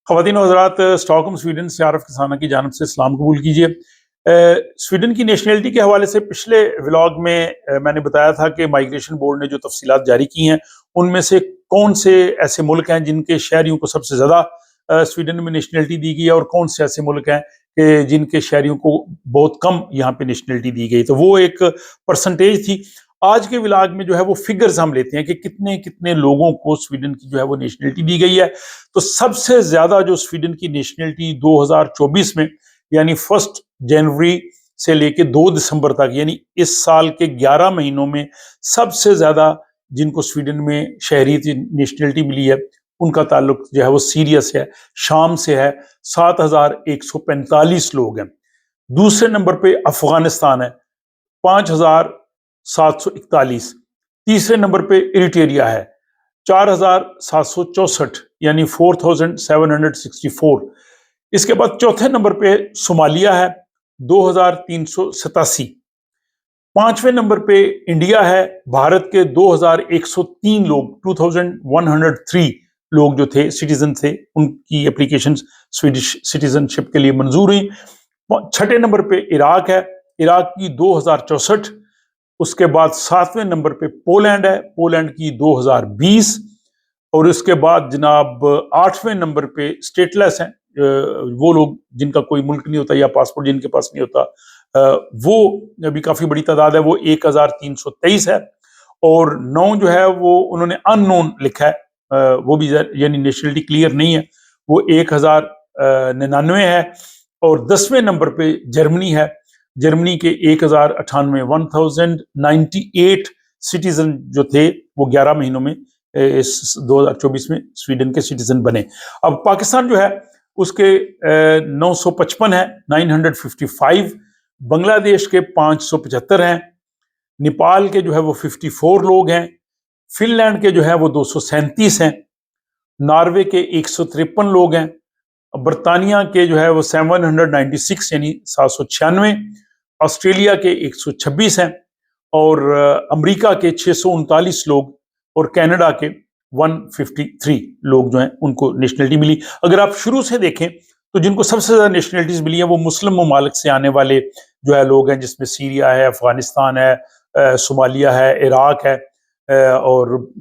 ख़वातीन व हज़रात, Stockholm Sweden से आरफ किसाना की जानिब से सलाम कबूल कीजिए। स्वीडन की नेशनलिटी के हवाले से पिछले व्लॉग में मैंने बताया था कि माइग्रेशन बोर्ड ने जो तफसीलात जारी की हैं उनमें से कौन से ऐसे मुल्क हैं जिनके शहरियों को सबसे ज़्यादा स्वीडन में नेशनलिटी दी गई है और कौन से ऐसे मुल्क हैं कि जिनके शहरियों को बहुत कम यहाँ पे नेशनलिटी दी गई। तो वो एक परसेंटेज थी। आज के व्लॉग में जो है वो फिगर्स हम लेते हैं कि कितने कितने लोगों को स्वीडन की जो है वो नेशनलिटी दी गई है। तो सबसे ज्यादा जो स्वीडन की नेशनलिटी 2024 में यानी 1 जनवरी से लेके 2 दिसंबर तक यानी इस साल के 11 महीनों में सबसे ज्यादा जिनको स्वीडन में शहरी नेशनलिटी मिली है उनका ताल्लुक जो है वो सीरिया से है, शाम से है। 7,145 लोग हैं। दूसरे नंबर पे अफगानिस्तान है, 5,741। तीसरे नंबर पे इरिट्रिया है, 4,764 यानी 4,764। इसके बाद चौथे नंबर पे सोमालिया है, 2,387। पांचवें नंबर पे इंडिया है, भारत के 2,103 लोग, 2,103 लोग जो थे सिटीजन थे, उनकी एप्लीकेशन स्वीडिश सिटीजनशिप के लिए मंजूर हुई। छठे नंबर पे इराक है, इराक की 2,064। उसके बाद 7वें नंबर पे पोलैंड है, पोलैंड की 2020। और उसके बाद जनाब 8वें नंबर पे स्टेटलेस हैं, वो लोग जिनका कोई मुल्क नहीं होता या पासपोर्ट जिनके पास नहीं होता, वो अभी काफी बड़ी तादाद है, वो 1,323 है। और 9 जो है वो उन्होंने अननोन लिखा है, वो भी यानी नेशनलिटी क्लियर नहीं है, वो 1,099 है। और 10वें नंबर पे जर्मनी है, जर्मनी के 1,098 1098 सिटीजन जो थे वो 11 महीनों में इस 2024 में स्वीडन के सिटीजन बने। अब पाकिस्तान जो है उसके 955 है, 955। बांग्लादेश के 575 हैं, नेपाल के जो है वो 54 लोग हैं, फिनलैंड के जो है वो 237 हैं, नॉर्वे के 153 लोग हैं, बरतानिया के जो है वो 796 यानी 796, ऑस्ट्रेलिया के 126 हैं, और अमेरिका के 639 लोग, और कनाडा के 153 लोग जो हैं उनको नेशनलिटी मिली। अगर आप शुरू से देखें तो जिनको सबसे ज्यादा नेशनलिटीज मिली है वो मुस्लिम ममालिक से आने वाले जो है लोग हैं, जिसमें सीरिया है, अफगानिस्तान है, सोमालिया है, इराक है, और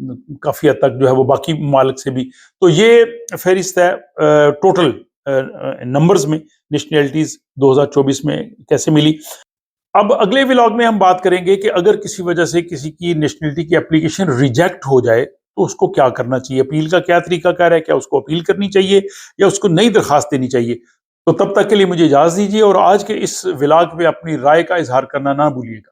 काफी हद तक जो है वो बाकी ममालिक से भी। तो ये फहरिस्त है टोटल नंबर्स में नेशनलिटीज 2024 में कैसे मिली। अब अगले व्लॉग में हम बात करेंगे कि अगर किसी वजह से किसी की नेशनलिटी की एप्लीकेशन रिजेक्ट हो जाए तो उसको क्या करना चाहिए, अपील का क्या तरीका कार है, क्या उसको अपील करनी चाहिए या उसको नई दरखास्त देनी चाहिए। तो तब तक के लिए मुझे इजाजत दीजिए और आज के इस व्लॉग में अपनी राय का इजहार करना ना भूलिएगा।